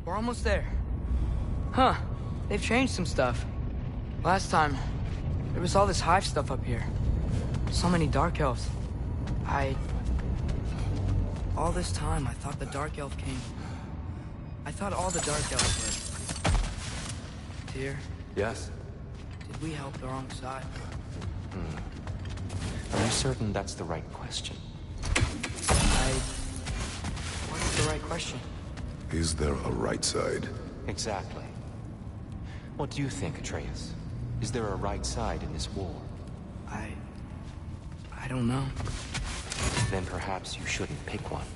We're almost there. Huh. They've changed some stuff. Last time, there was all this hive stuff up here. So many Dark Elves. All this time, I thought the Dark Elf king... I thought all the Dark Elves were... Tyr? Yes? Did we help the wrong side? Are you certain that's the right question? What's the right question? Is there a right side? Exactly. What do you think, Atreus? Is there a right side in this war? I don't know. Then perhaps you shouldn't pick one.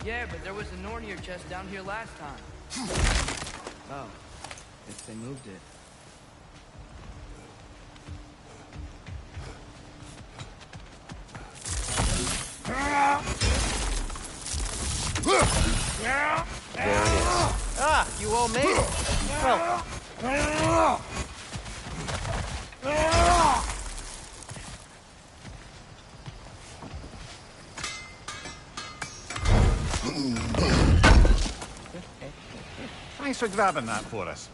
Yeah, but there was a Nornir chest down here last time. Oh, guess they moved it. There it is. Ah, you all made it. Welcome. Thanks for grabbing that for us.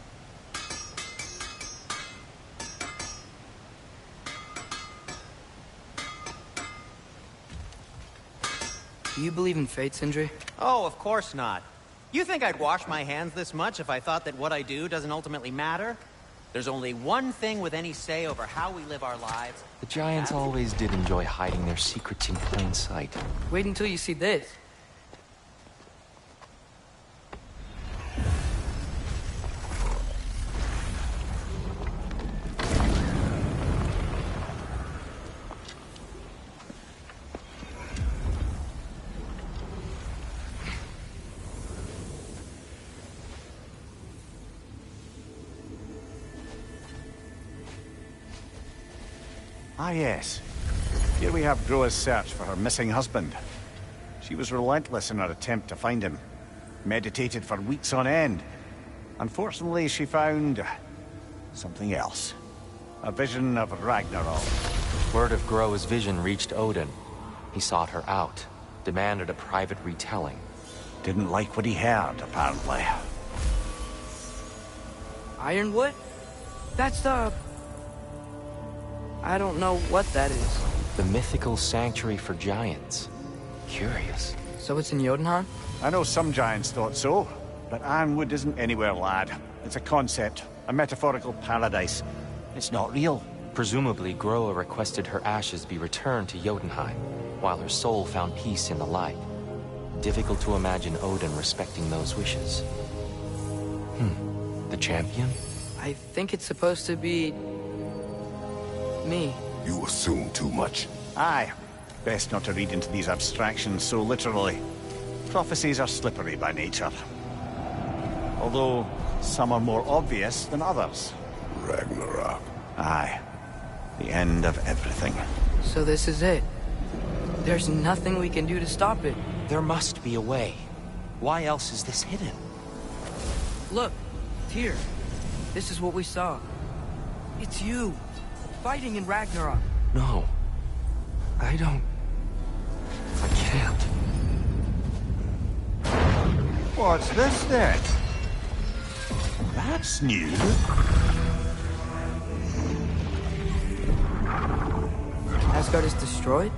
Do you believe in fate, Sindri? Oh, of course not. You think I'd wash my hands this much if I thought that what I do doesn't ultimately matter? There's only one thing with any say over how we live our lives. The Giants always did enjoy hiding their secrets in plain sight. Wait until you see this. Ah, yes. Here we have Groa's search for her missing husband. She was relentless in her attempt to find him. Meditated for weeks on end. Unfortunately, she found... something else. A vision of Ragnarok. Word of Groa's vision reached Odin. He sought her out, demanded a private retelling. Didn't like what he heard, apparently. Ironwood? That's the... I don't know what that is. The mythical sanctuary for giants. Curious. So it's in Jotunheim? I know some giants thought so, but Ironwood isn't anywhere, lad. It's a concept, a metaphorical paradise. It's not real. Presumably, Groa requested her ashes be returned to Jotunheim, while her soul found peace in the light. Difficult to imagine Odin respecting those wishes. The champion? I think it's supposed to be... me. You assume too much. Aye. Best not to read into these abstractions so literally. Prophecies are slippery by nature. Although, some are more obvious than others. Ragnarok. Aye. The end of everything. So this is it. There's nothing we can do to stop it. There must be a way. Why else is this hidden? Look, Tyr. This is what we saw. It's you, fighting in Ragnarok. No. I don't... I can't. What's this then? That's new. Asgard is destroyed?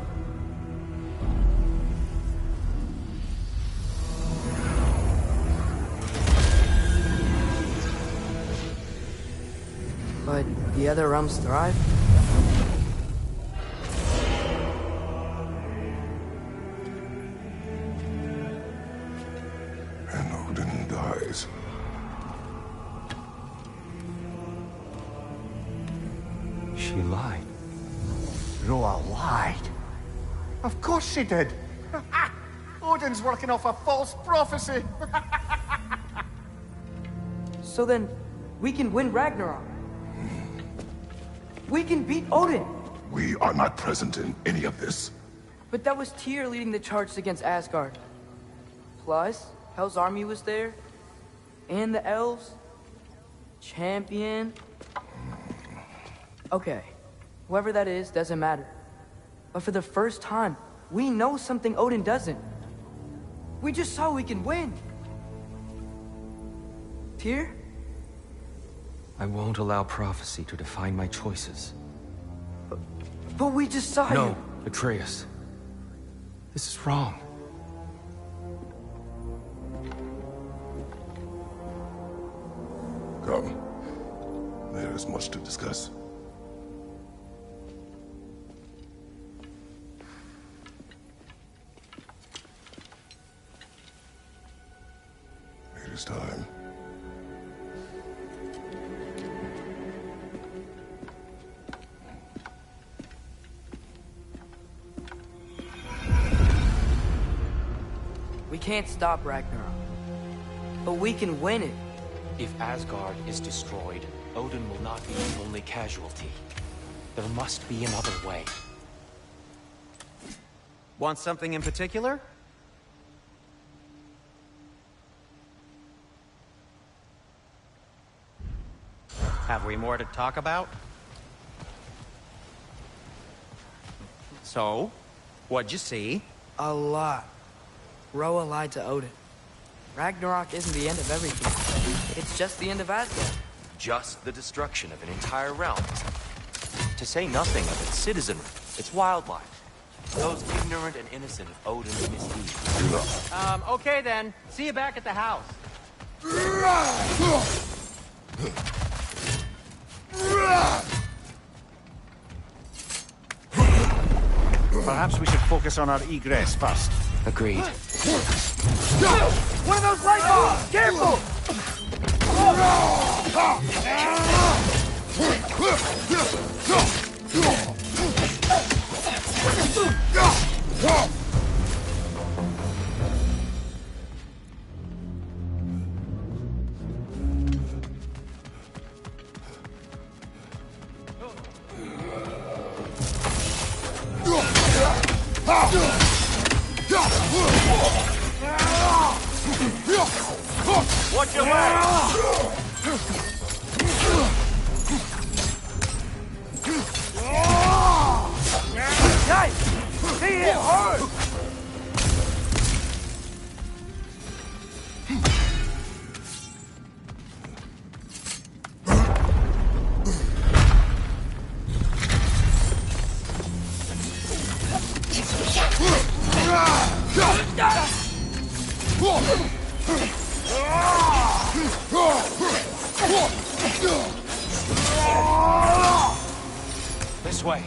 But the other realms thrive? And Odin dies. She lied. Roa lied. Of course she did. Odin's working off a false prophecy. So then, we can win Ragnarok. We can beat Odin. We are not present in any of this. But that was Tyr leading the charge against Asgard. Plus, Hell's army was there. And the elves. Champion. Okay. Whoever that is, doesn't matter. But for the first time, we know something Odin doesn't. We just saw we can win. Tyr? I won't allow prophecy to define my choices. But we just saw No, you. Atreus. This is wrong. Come. There is much to discuss. It is time. We can't stop Ragnarok. But we can win it. If Asgard is destroyed, Odin will not be the only casualty. There must be another way. Want something in particular? Have we more to talk about? So, what'd you see? A lot. Roa lied to Odin. Ragnarok isn't the end of everything. It's just the end of Asgard. Just the destruction of an entire realm. To say nothing of its citizenry, its wildlife. Those ignorant and innocent of Odin's misdeeds. Okay then. See you back at the house. Perhaps we should focus on our egress first. Agreed. One of those light bombs! Careful! Watch your back! Nice! Hit him hard! This way.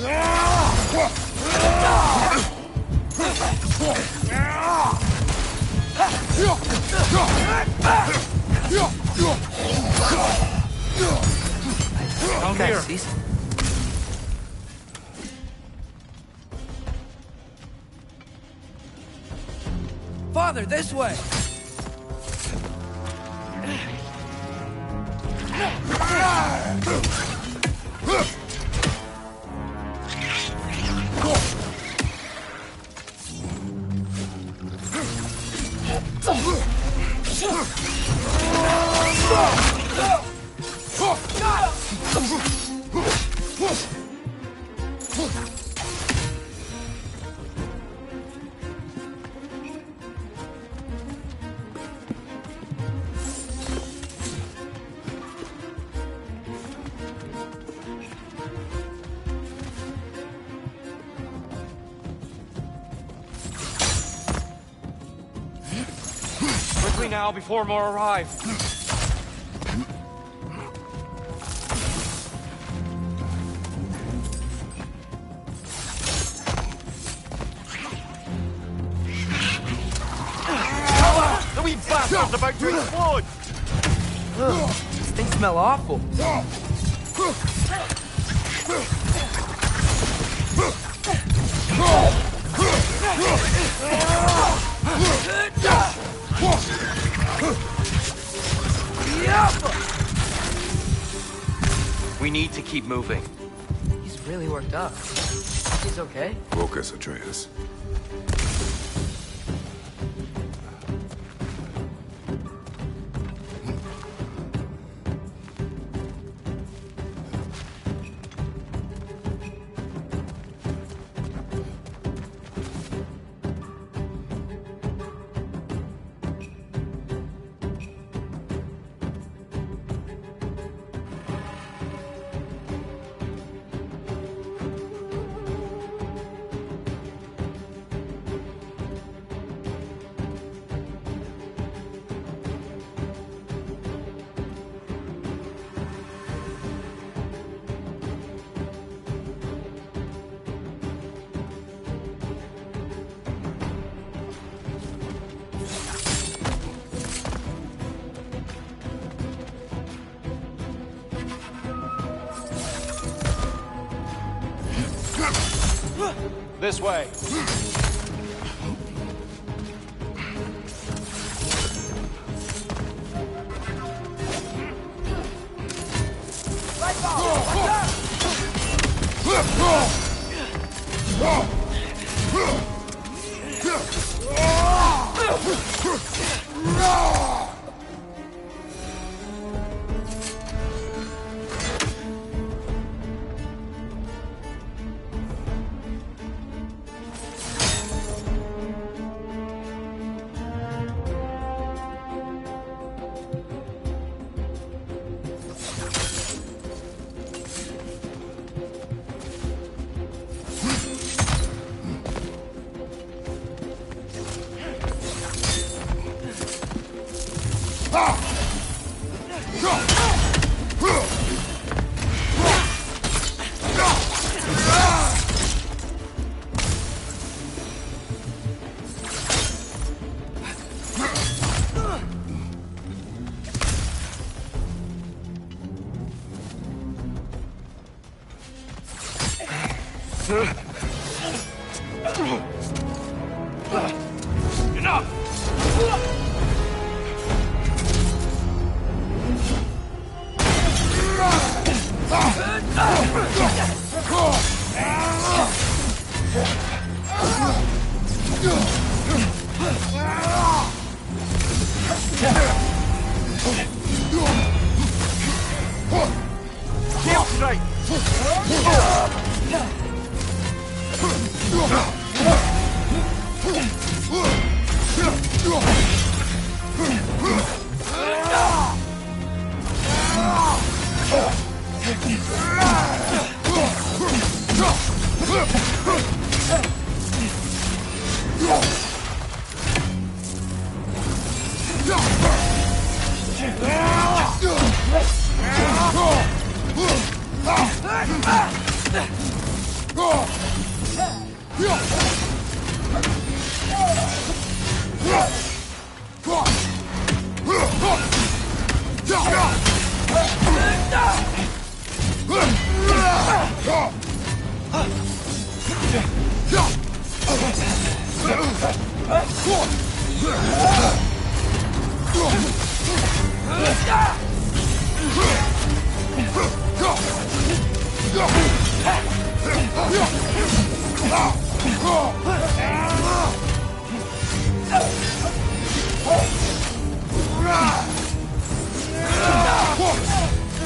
Down here. Father, this way! Quickly now, before more arrive. The wee bastard's about to explode! These things smell awful. We need to keep moving. He's really worked up. He's okay? Focus, Atreus. This way.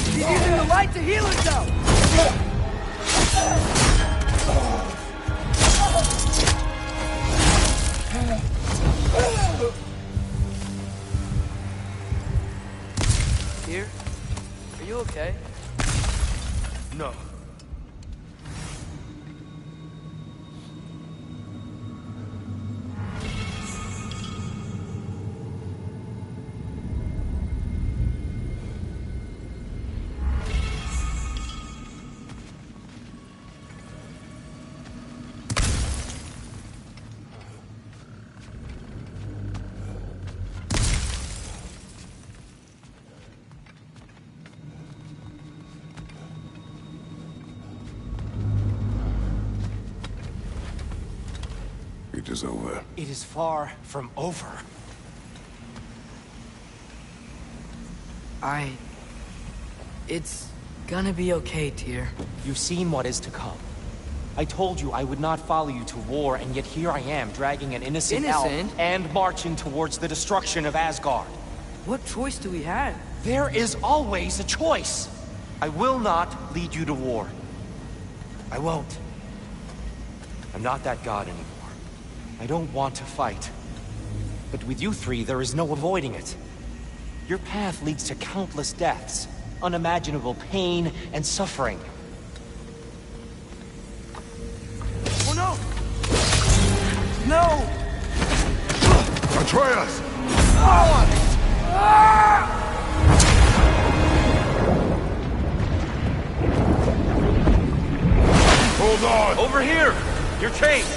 He's using the light to heal himself! Here? Are you okay? No. It is over. It is far from over. It's gonna be okay, Tyr. You've seen what is to come. I told you I would not follow you to war, and yet here I am, dragging an innocent elf and marching towards the destruction of Asgard. What choice do we have? There is always a choice. I will not lead you to war. I won't. I'm not that god anymore. I don't want to fight. But with you three, there is no avoiding it. Your path leads to countless deaths, unimaginable pain and suffering. Oh no! No! Atreus! Hold on! Over here! You're chained!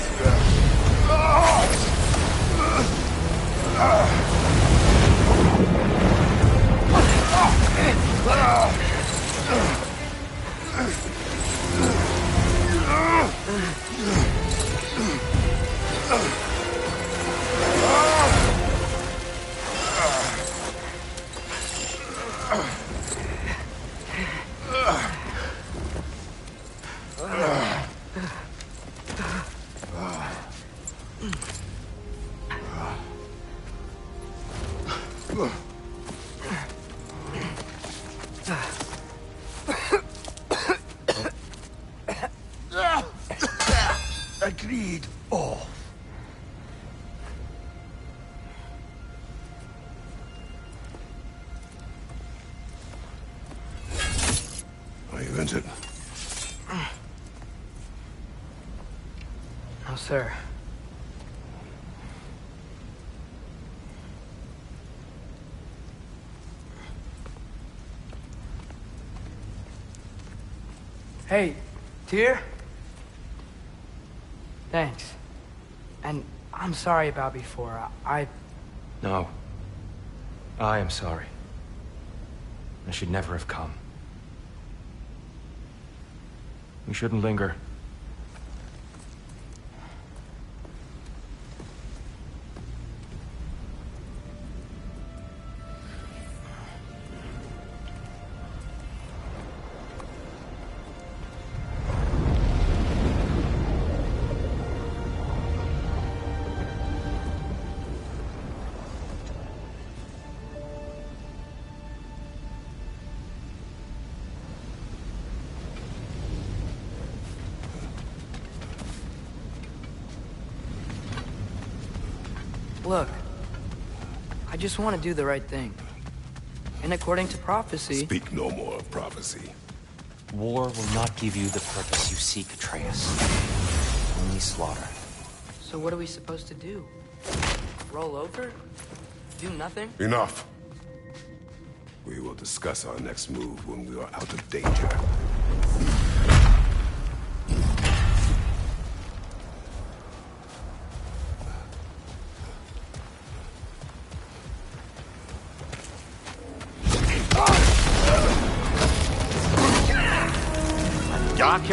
Agreed. Oh. Are you injured? No, sir. Hey, Tyr? Thanks. And I'm sorry about before. No. I am sorry. I should never have come. We shouldn't linger. Look, I just want to do the right thing. And according to prophecy... Speak no more of prophecy. War will not give you the purpose you seek, Atreus. Only slaughter. So what are we supposed to do? Roll over? Do nothing? Enough. We will discuss our next move when we are out of danger.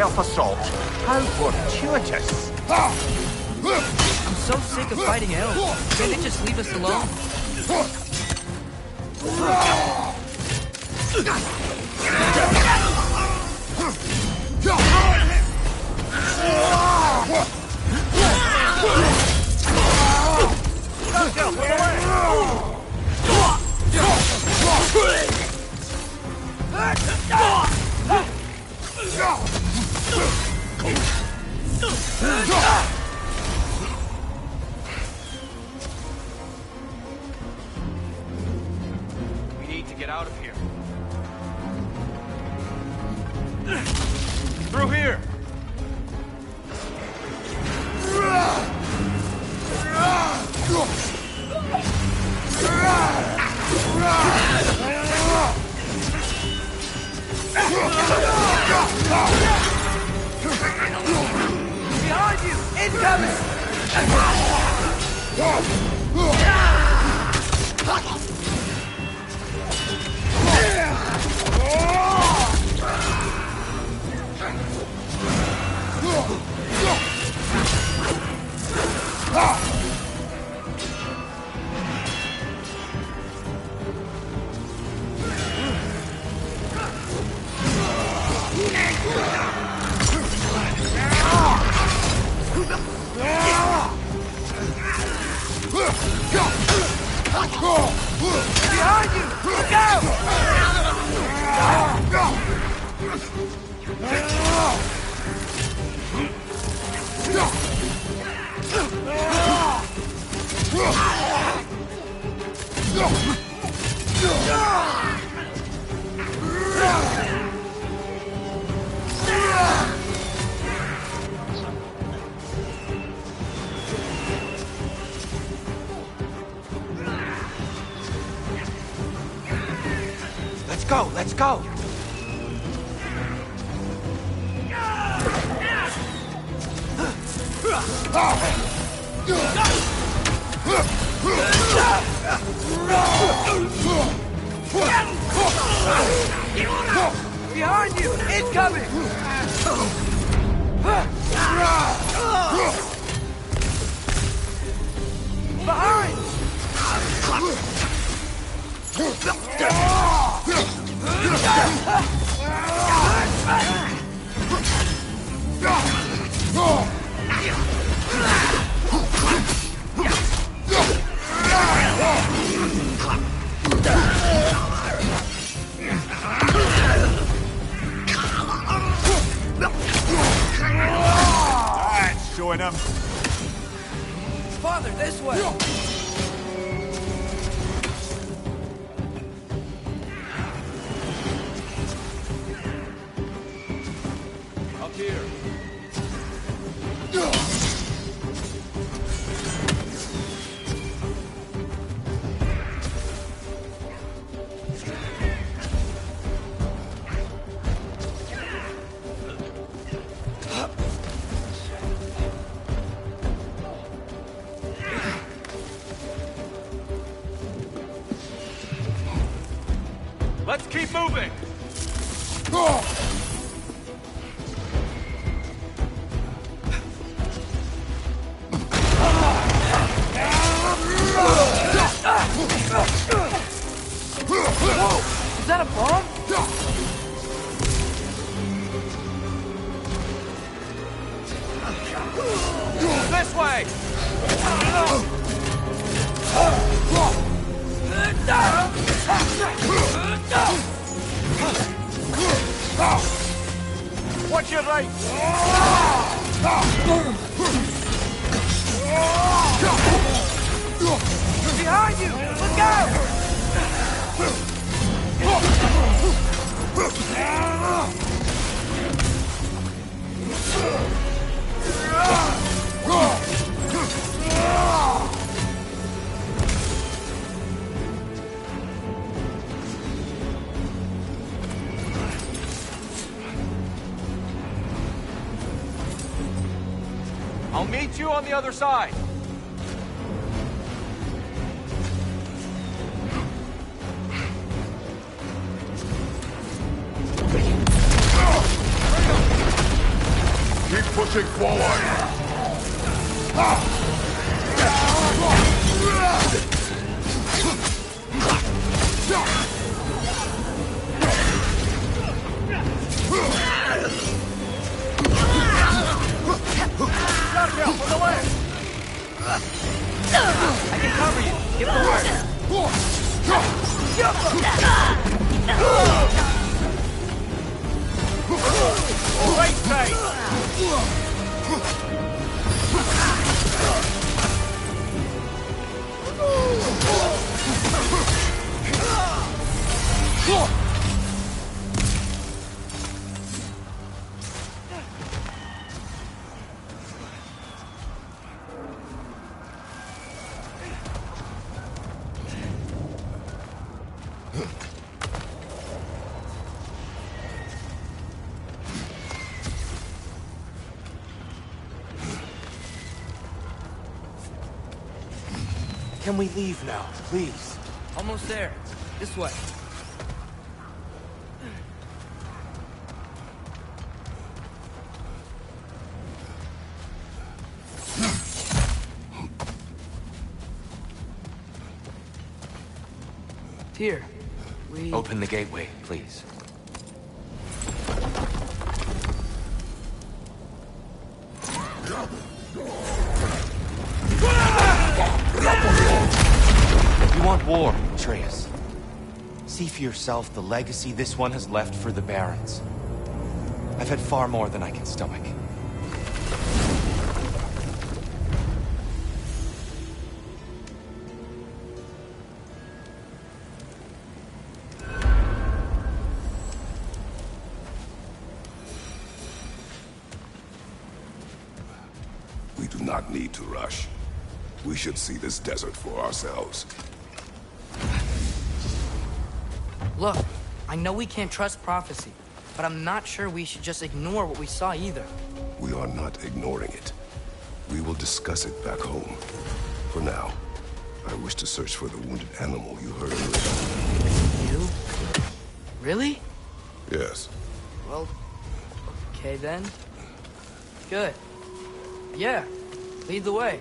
self-assault. How fortuitous. I'm so sick of fighting elves. Can't they just leave us alone? We need to get out of here. Through here! Behind you! Incoming! Behind you! Look out! Let's go, let's go! Behind you! Incoming! Behind! That's showing him. Father, this way! Up here. Let's keep moving! Is that a bomb? This way! Watch your right! Behind you! Look out! I'll meet you on the other side. Keep pushing forward! Shotgun from the left! I can cover you. Give the word. Right side! Can we leave now, please? Almost there. This way. Here. We... Open the gateway, please. You want war, Atreus. See for yourself the legacy this one has left for the Barons. I've had far more than I can stomach. We do not need to rush. We should see this desert for ourselves. Look, I know we can't trust prophecy, but I'm not sure we should just ignore what we saw either. We are not ignoring it. We will discuss it back home. For now, I wish to search for the wounded animal you heard earlier. You? Really? Yes. Well, okay then. Good. Yeah, lead the way.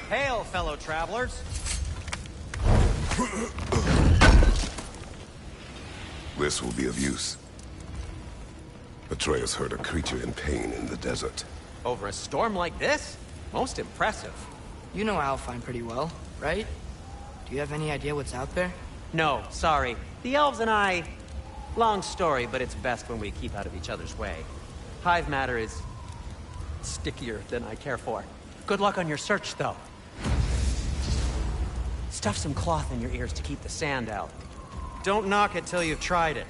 Hail, fellow travelers. This will be of use. Atreus heard a creature in pain in the desert. Over a storm like this? Most impressive. You know Alfheim pretty well, right? Do you have any idea what's out there? No, sorry. The elves and I... Long story, but it's best when we keep out of each other's way. Hive matter is... stickier than I care for. Good luck on your search, though. Stuff some cloth in your ears to keep the sand out. Don't knock it till you've tried it.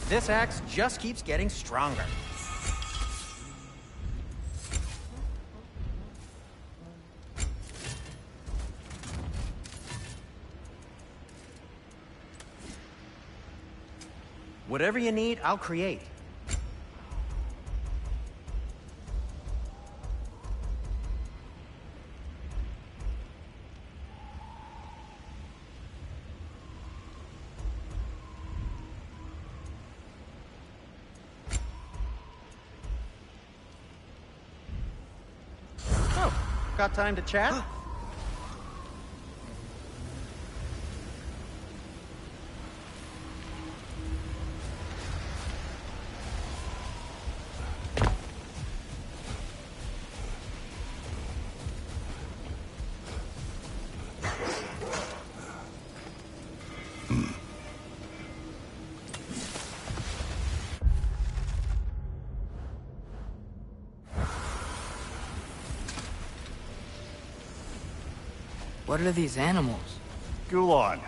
This axe just keeps getting stronger. Whatever you need, I'll create. Oh, got time to chat? What are these animals? GOWR,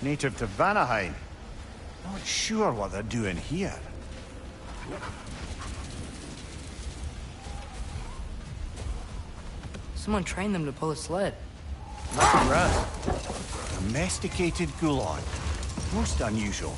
native to Vanaheim. Not sure what they're doing here. Someone trained them to pull a sled. Lucky for us. Domesticated GOWR. Most unusual.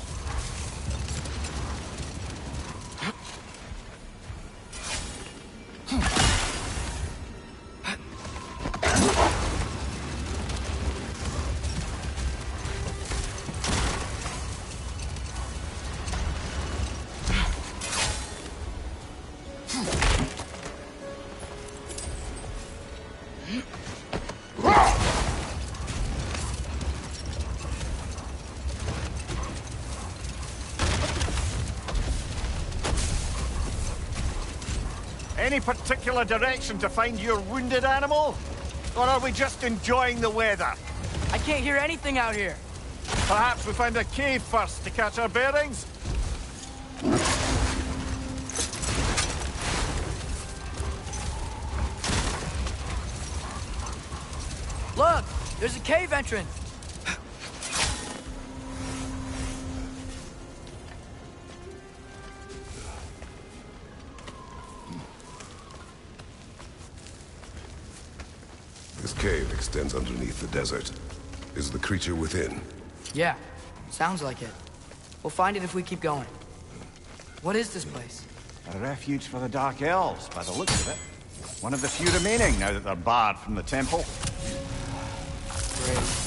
Any particular direction to find your wounded animal? Or are we just enjoying the weather? I can't hear anything out here. Perhaps we find a cave first to catch our bearings? Look! There's a cave entrance! This cave extends underneath the desert. Is the creature within? Yeah, sounds like it. We'll find it if we keep going. What is this place? A refuge for the Dark Elves, by the looks of it. One of the few remaining now that they're barred from the temple. Great.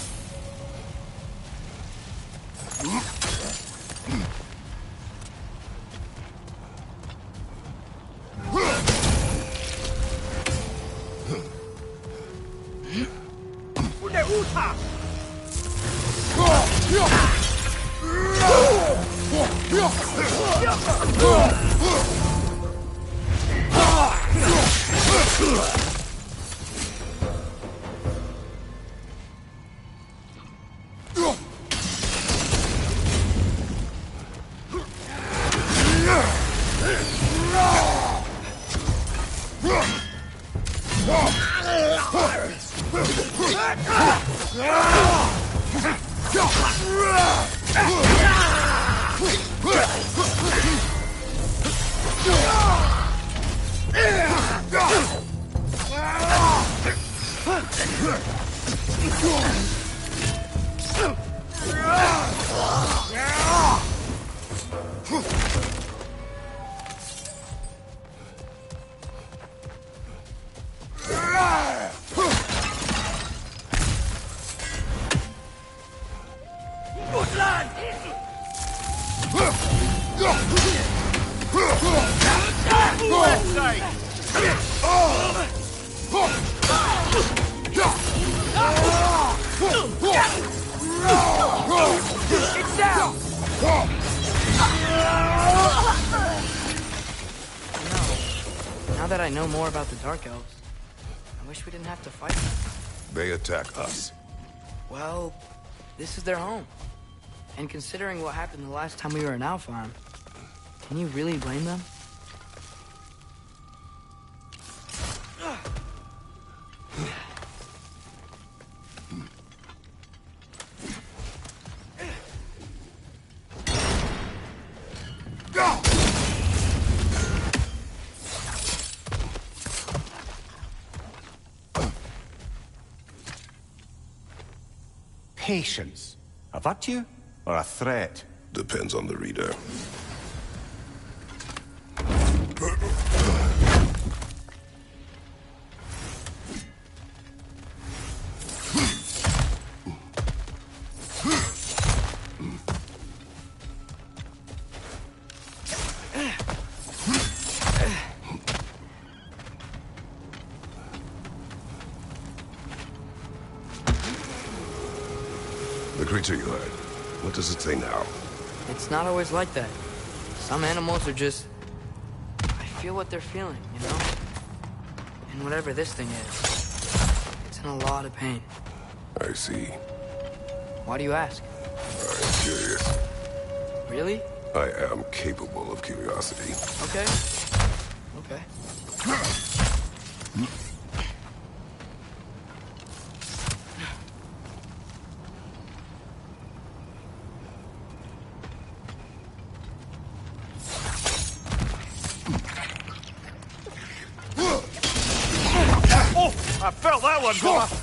It's down! Now that I know more about the Dark Elves, I wish we didn't have to fight them. They attack us. Well, this is their home. And considering what happened the last time we were in Alfheim, can you really blame them? Patience. A virtue or a threat? Depends on the reader. creature you heard? What does it say now? It's not always like that. Some animals are just... I feel what they're feeling, you know? And whatever this thing is, it's in a lot of pain. I see. Why do you ask? I'm curious. Really? I am capable of curiosity. Okay. Okay. Oh! I felt that one, brother!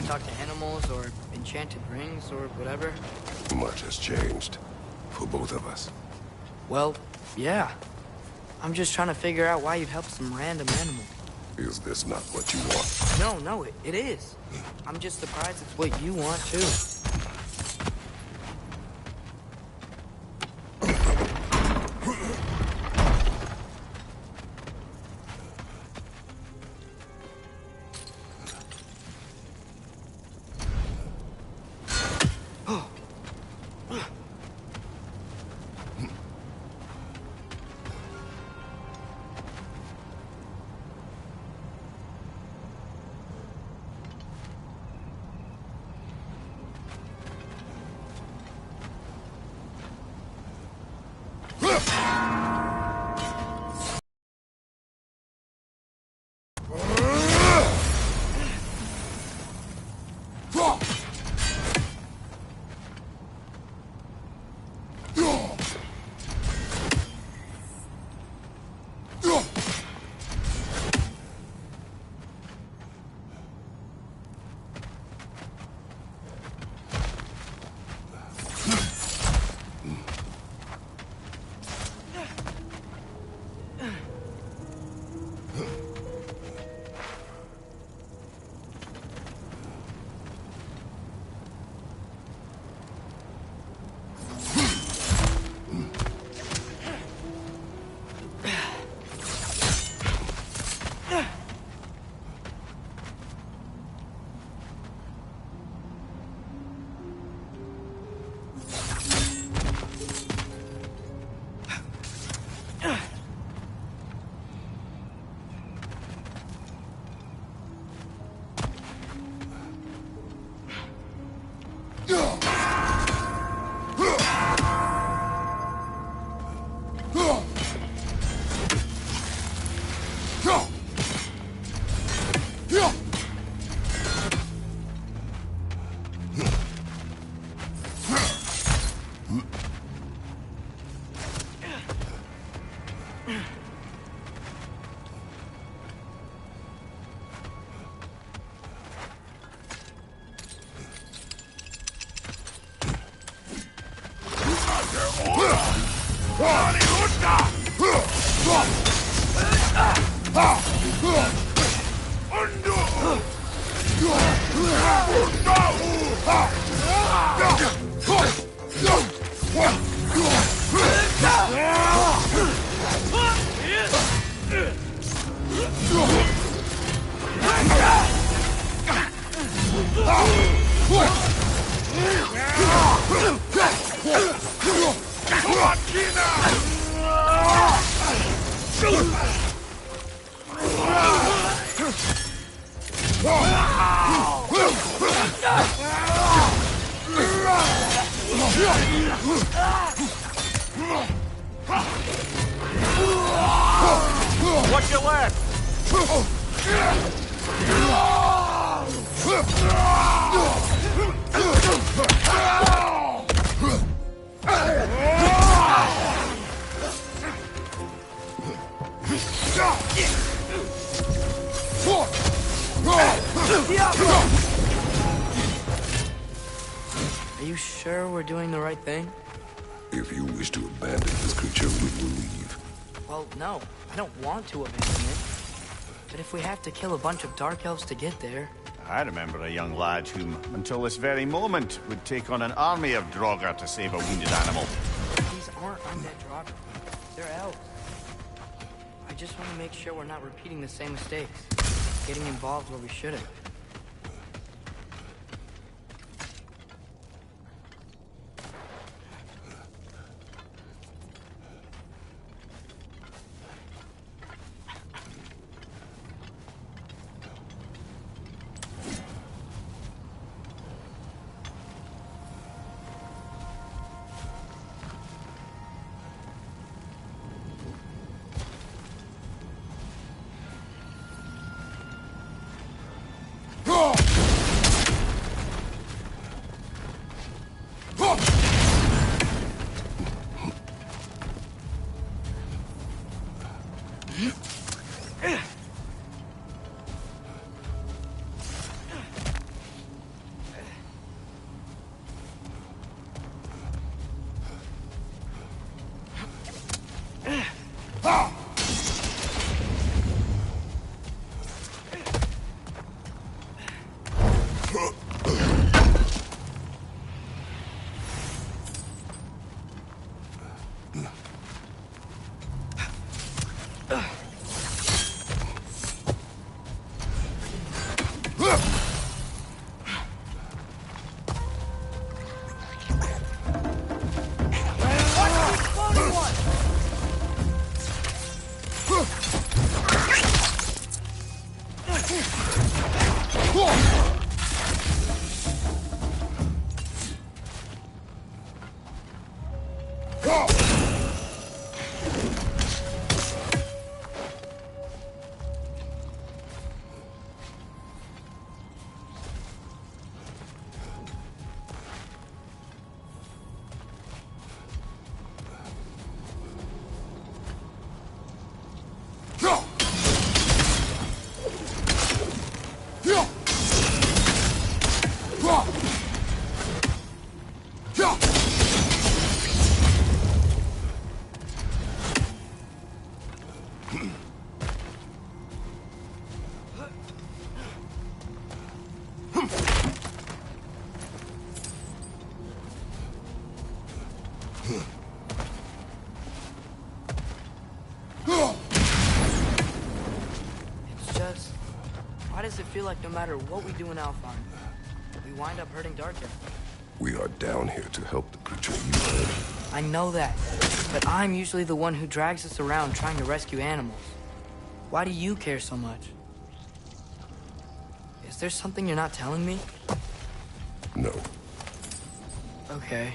Talk to animals or enchanted rings or whatever? Much has changed. For both of us. Well, yeah. I'm just trying to figure out why you'd help some random animal. Is this not what you want? No, it is. I'm just surprised it's what you want, too. What's your left? Are you sure we're doing the right thing? If you wish to abandon this creature, we will leave. Well, no. I don't want to abandon it. But if we have to kill a bunch of Dark Elves to get there... I remember a young lad whom, until this very moment, would take on an army of Draugr to save a wounded animal. These aren't undead Draugr. They're elves. I just want to make sure we're not repeating the same mistakes. Getting involved where we shouldn't. It's just... why does it feel like no matter what we do in Alfheim, we wind up hurting Dark Elves? We are down here to help the creature you heard. I know that, but I'm usually the one who drags us around trying to rescue animals. Why do you care so much? Is there something you're not telling me? No. Okay.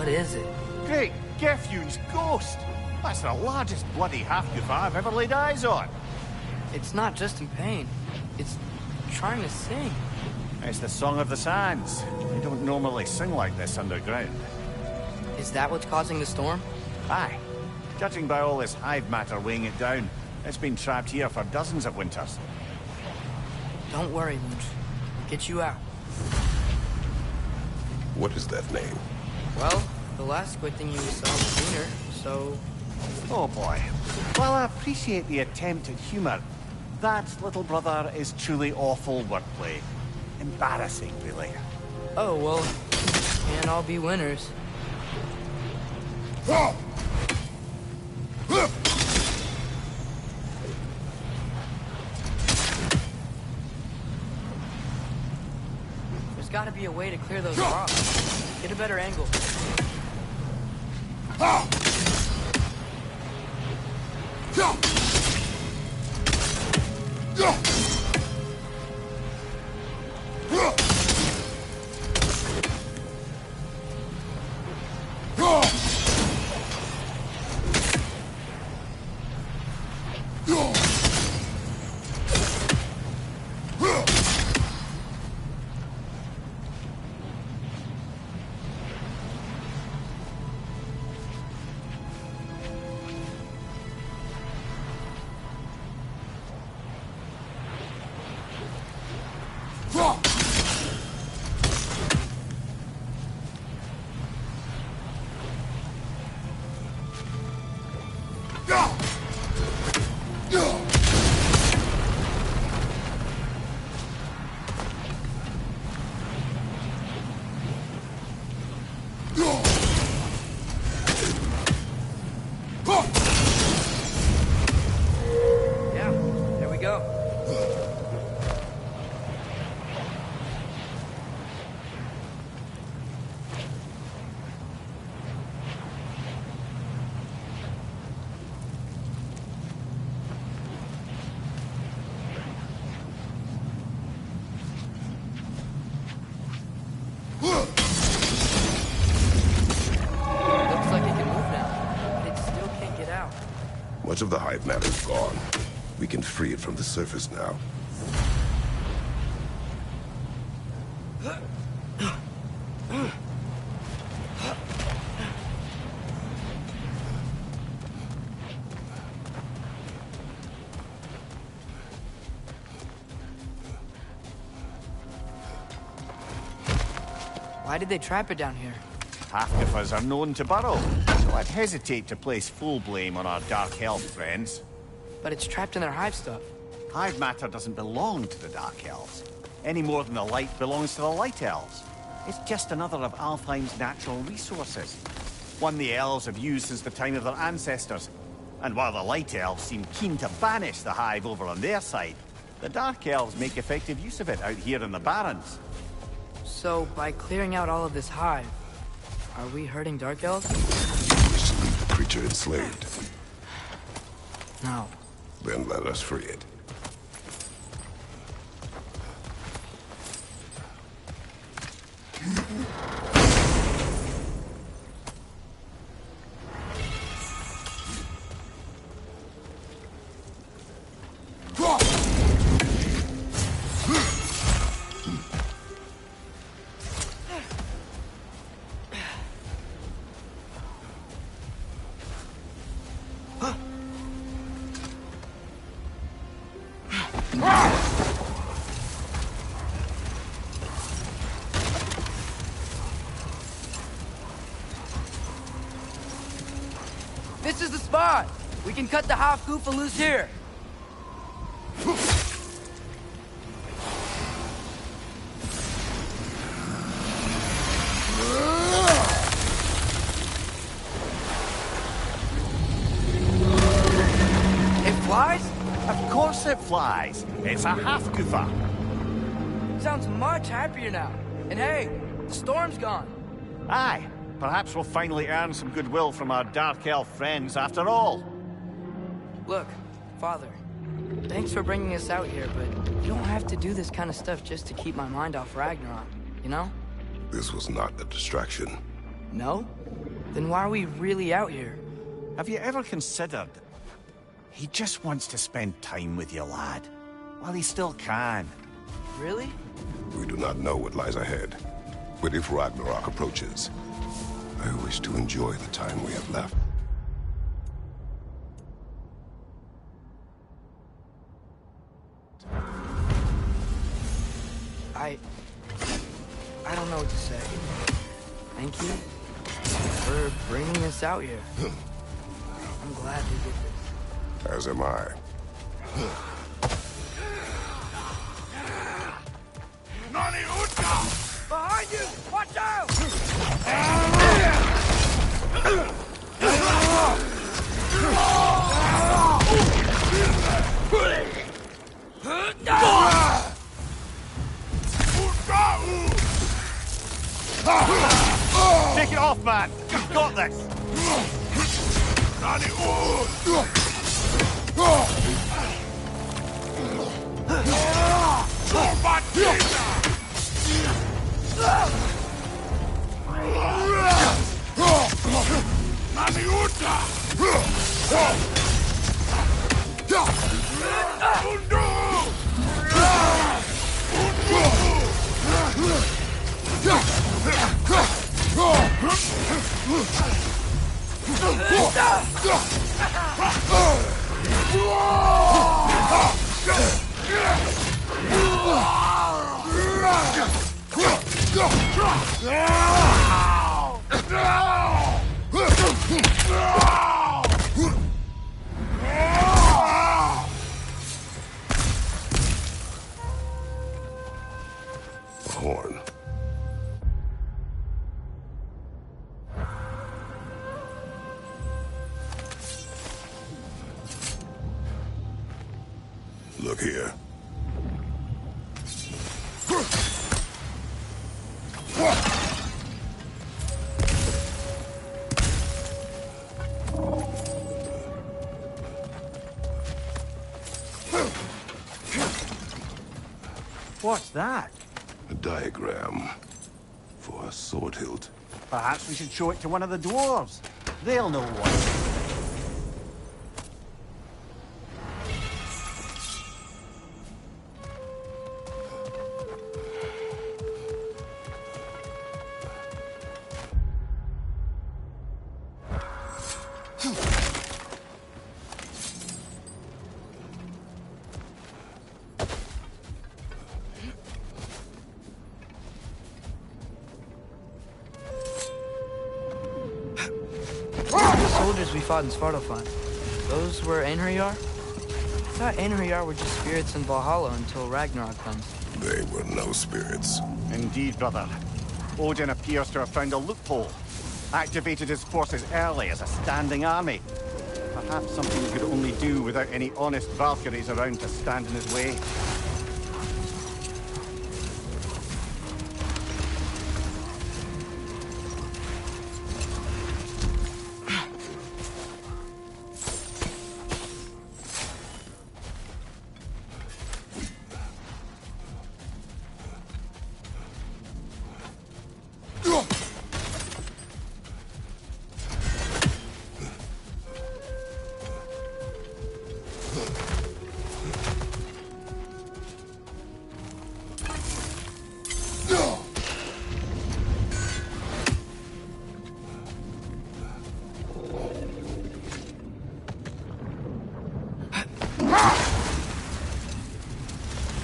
What is it? Great Gefyun's ghost! That's the largest bloody half-goof I've ever laid eyes on. It's not just in pain. It's trying to sing. It's the Song of the Sands. They don't normally sing like this underground. Is that what's causing the storm? Aye. Judging by all this hive matter weighing it down, it's been trapped here for dozens of winters. Don't worry, Mooch. We'll get you out. What is that name? Well, the last squid thing you saw was Wiener, so... Oh boy. While I appreciate the attempt at humor, that, little brother, is truly awful wordplay. Embarrassing, really. Oh, well, can't all be winners. There's gotta be a way to clear those rocks. Get a better angle. Yeah, there we go. Looks like it can move now, but it still can't get out. Much of the hive matter is gone. We can free it from the surface now. Why did they trap it down here? Half-goofers are known to burrow, so I'd hesitate to place full blame on our dark elf friends. But it's trapped in their hive stuff. Hive matter doesn't belong to the Dark Elves, any more than the light belongs to the Light Elves. It's just another of Alfheim's natural resources. One the elves have used since the time of their ancestors. And while the Light Elves seem keen to banish the hive over on their side, the Dark Elves make effective use of it out here in the Barrens. So, by clearing out all of this hive, are we hurting Dark Elves? You wish to leave the creature enslaved. No. Then let us free it. This is the spot! We can cut the half goofa loose here! It flies? Of course it flies. It's a half-goofa. Sounds much happier now. And hey, the storm's gone. Aye. Perhaps we'll finally earn some goodwill from our Dark Elf friends after all. Look, Father, thanks for bringing us out here, but you don't have to do this kind of stuff just to keep my mind off Ragnarok, you know? This was not a distraction. No? Then why are we really out here? Have you ever considered... He just wants to spend time with you, lad. While he still can. Really? We do not know what lies ahead. But if Ragnarok approaches, I wish to enjoy the time we have left. I don't know what to say. Thank you for bringing us out here. I'm glad we did this. As am I. Behind you! Watch out! Take it off, man! You've got this! Horn. Look here. What's that? A diagram for a sword hilt. Perhaps we should show it to one of the dwarves. They'll know what. Soldiers we fought in Svartalfheim. Those were Einherjar? I thought Einherjar were just spirits in Valhalla until Ragnarok comes. They were no spirits. Indeed, brother. Odin appears to have found a loophole. Activated his forces early as a standing army. Perhaps something he could only do without any honest Valkyries around to stand in his way.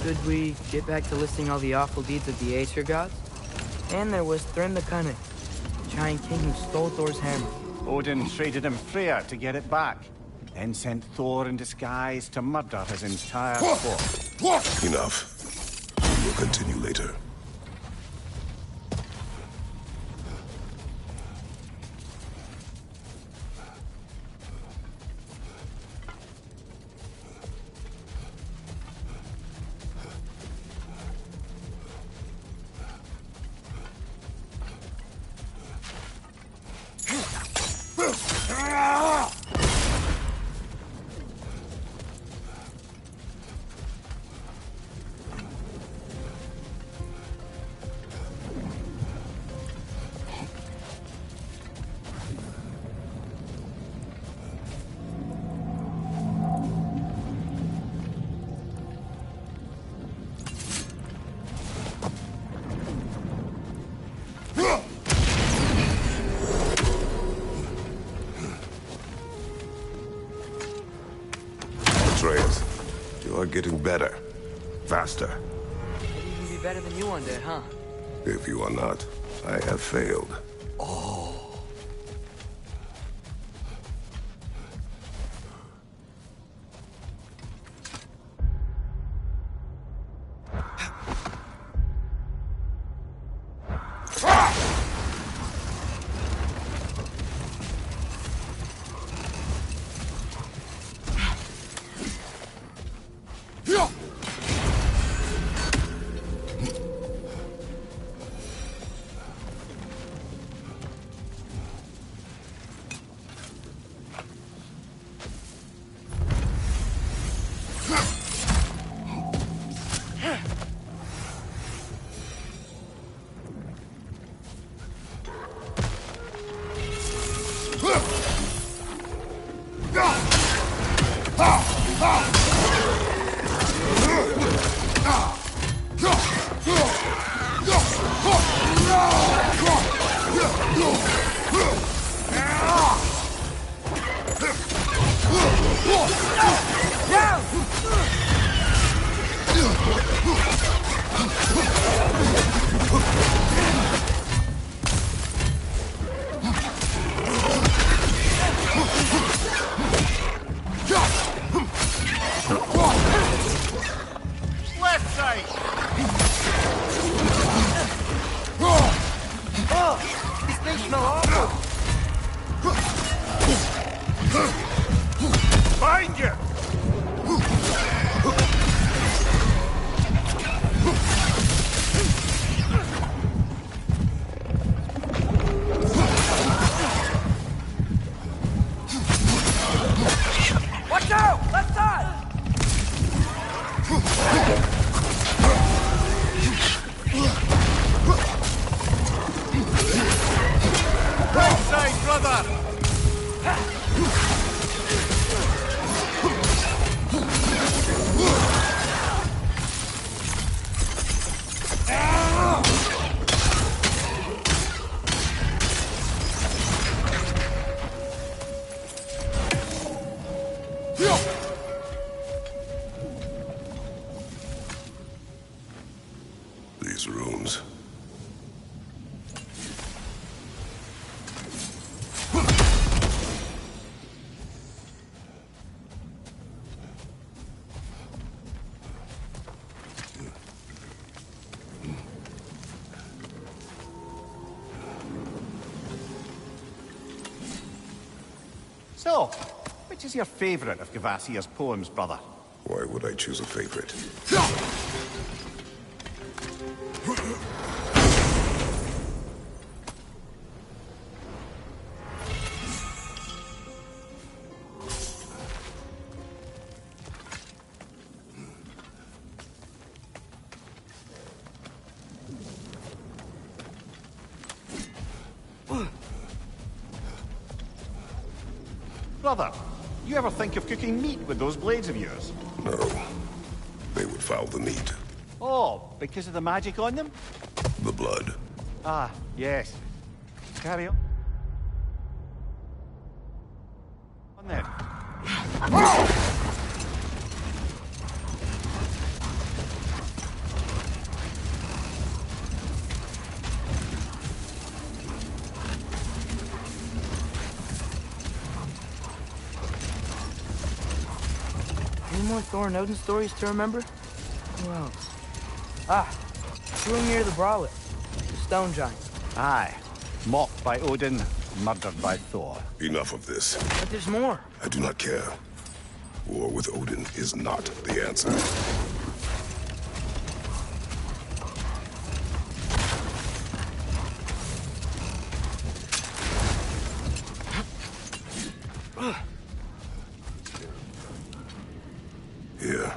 Could we get back to listing all the awful deeds of the Aesir gods? And there was Thrym the Cunning, the giant king who stole Thor's hammer. Odin traded him Freya to get it back, then sent Thor in disguise to murder his entire court. Enough. We will continue later. getting better. Faster. Maybe even be better than you one day, huh? If you are not, I have failed. Find you! Watch out! Left side! Right side, brother! These rooms. So, which is your favorite of Gavasia's poems, brother? Why would I choose a favorite? Brother, you ever think of cooking meat with those blades of yours? No. They would foul the meat. Oh, because of the magic on them? The blood. Ah, yes. Carry on. On then. Any more Thor and Odin stories to remember? Who else? Ah, Hrungnir the Brolic, the stone giant. Aye. Mocked by Odin, murdered by Thor. Enough of this. But there's more. I do not care. War with Odin is not the answer. Here.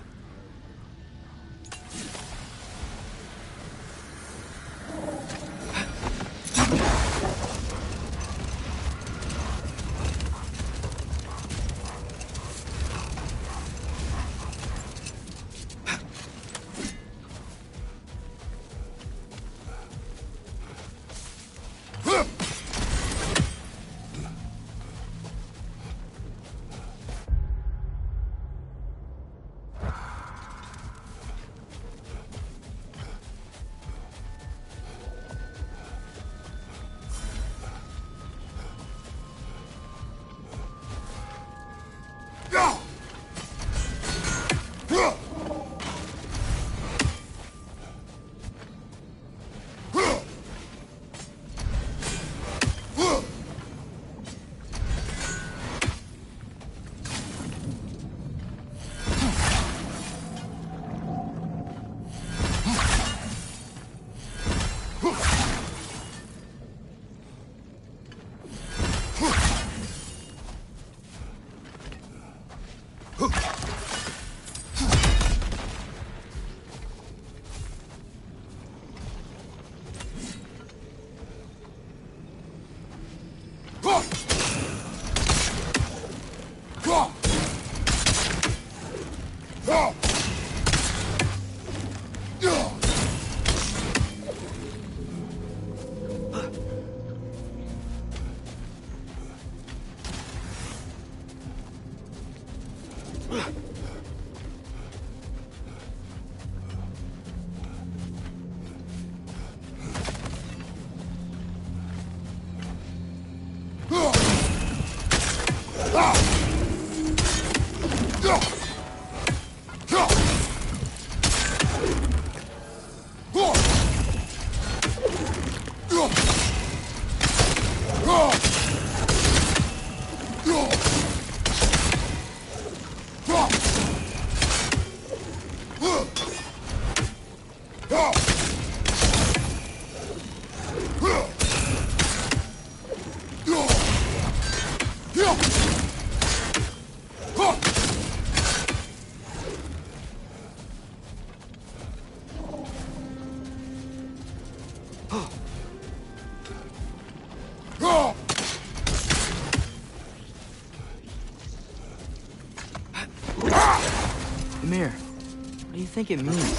Mimir, what do you think it means?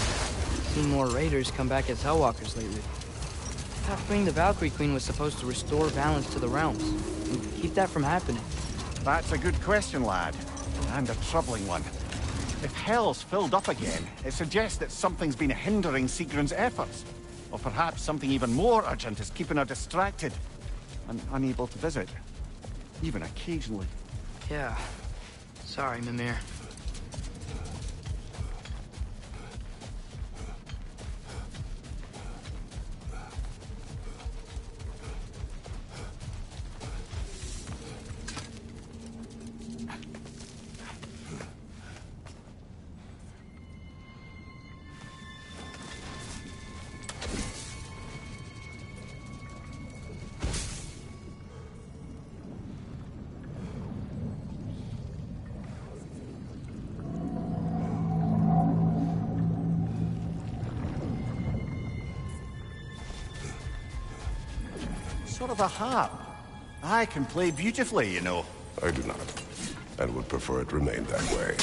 Seen more raiders come back as Hellwalkers lately. I thought freeing the Valkyrie Queen was supposed to restore balance to the realms, and keep that from happening. That's a good question, lad. And a troubling one. If Hell's filled up again, it suggests that something's been hindering Sigrun's efforts. Or perhaps something even more urgent is keeping her distracted and unable to visit. Even occasionally. Yeah. Sorry, Mimir. Sort of a harp. I can play beautifully, you know. I do not, and would prefer it remain that way.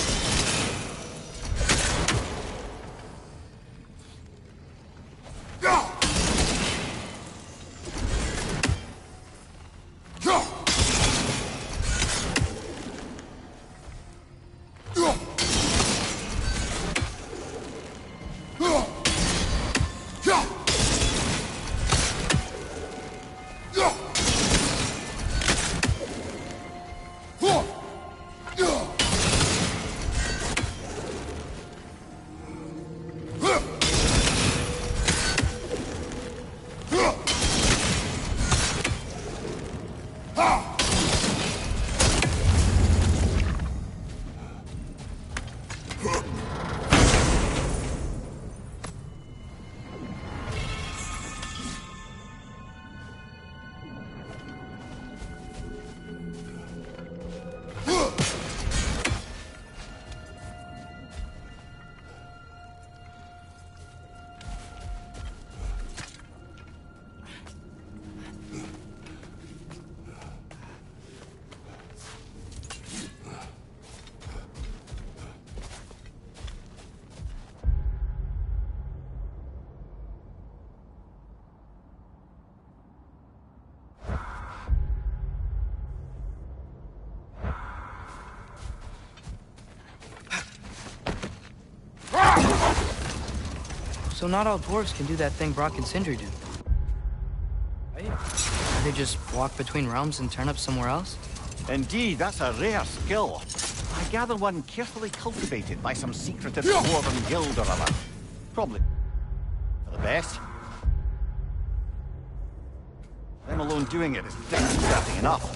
So not all dwarves can do that thing Brock and Sindri do. Right? They just walk between realms and turn up somewhere else? Indeed, that's a rare skill. I gather one carefully cultivated by some secretive dwarven guild or other. Probably for the best. Them alone doing it is disconcerting enough.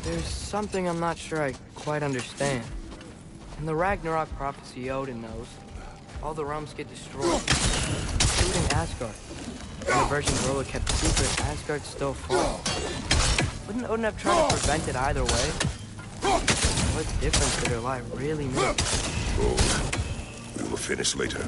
There's something I'm not sure I quite understand. In the Ragnarok prophecy Odin knows, all the realms get destroyed, including Asgard. When the version Gorilla kept secret, Asgard still falls. Wouldn't Odin have tried to prevent it either way? What difference did her lie really make? Oh, we will finish later.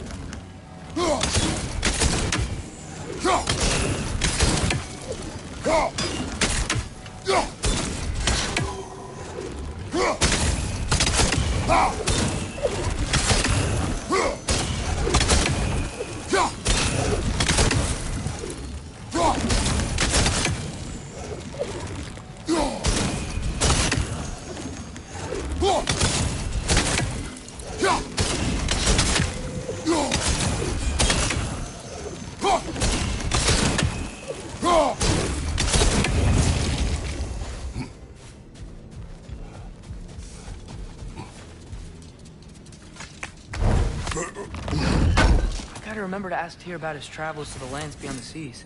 Gotta remember to ask Tyr about his travels to the lands beyond the seas.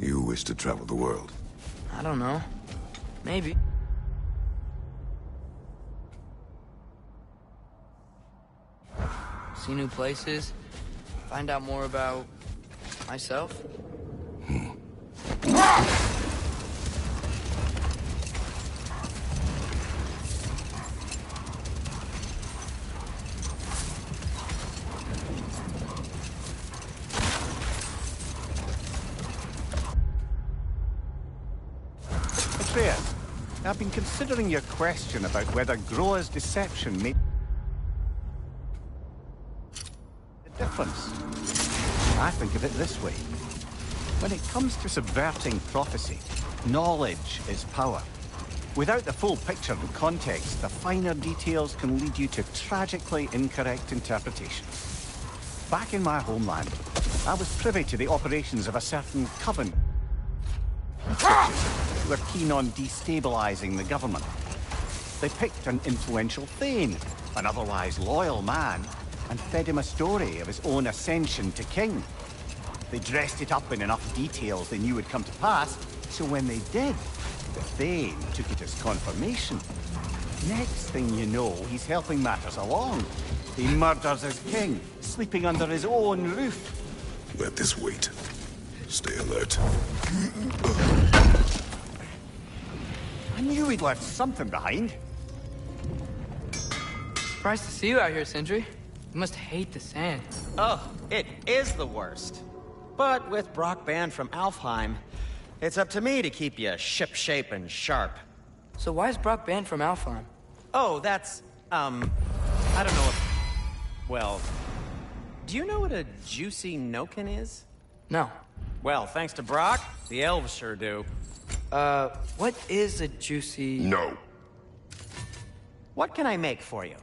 You wish to travel the world? I don't know. Maybe. See new places, find out more about myself. Atreus, I've been considering your question about whether GOWR's deception made a difference. I think of it this way. When it comes to subverting prophecy, knowledge is power. Without the full picture and context, the finer details can lead you to tragically incorrect interpretations. Back in my homeland, I was privy to the operations of a certain coven who were keen on destabilizing the government. They picked an influential Thane, an otherwise loyal man, and fed him a story of his own ascension to king. They dressed it up in enough details they knew would come to pass, so when they did, the Thane took it as confirmation. Next thing you know, he's helping matters along. He murders his king, sleeping under his own roof. Let this wait. Stay alert. I knew he'd left something behind. Surprised to see you out here, Sindri. You must hate the sand. Oh, it is the worst. But with Brock banned from Alfheim, it's up to me to keep you shipshape and sharp. So why is Brock banned from Alfheim? Oh, that's, I don't know if... Well, do you know what a juicy Noken is? No. Well, thanks to Brock, the elves sure do. What is a juicy... No. What can I make for you?